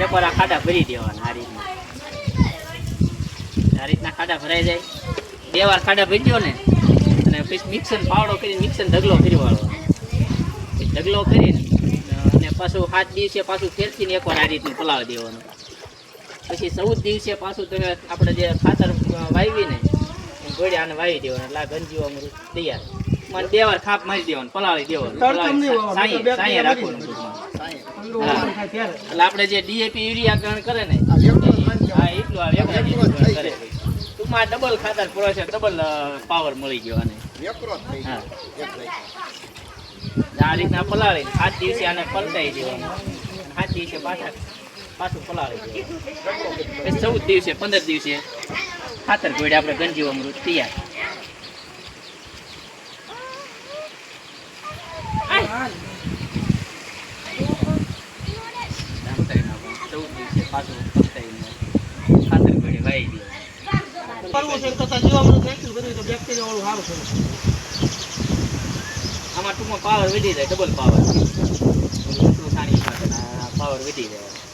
એકવાર આ ખાડા ભરી દેવાના આ રીતના ખાડા ભરાઈ જાય 2 વાર ખાડા ભરી દો ને અને પછી મિક્સર પાવડો કરીને મિક્સર ઢગલો કરી વાળો ઢગલો કરીને અને પાછું 7 દિવસે પાછું ફેરથીને એકવાર આ રીતનું પલાળી દેવાનું પછી 14 દિવસે પાછું તમે આપણે જે ખાતર વાવીને ગોળ્યા આને વાવી દેવાનું એટલે આ ગંજીઓ અમૃત તૈયાર મને 2 વાર ખાપ મારી દેવાનું પલાળી દેવાનું સાંયે રાખવાનું એટલે આપણે જે ડીએપી યુરિયા ગણ કરે ને હા એટલું આવે કરે ટૂંકમાં ડબલ ખાતર પૂરો છે ડબલ પાવર મળી ગયો આને હા આ રીતના પલાળી 7 દિવસે આને પલટાઈ દેવાનું 7 દિવસે પાછું પલાળી દેવાનું 14 દિવસે 15 દિવસે ખાતર ગોળે આપણે ગંજીવ અમૃત તૈયાર પાછું ખાતર ગોળે વાઈ દેવાનું આમાં ટૂંકમાં પાવર વધી જાય ડબલ પાવર પાવર વધી જાય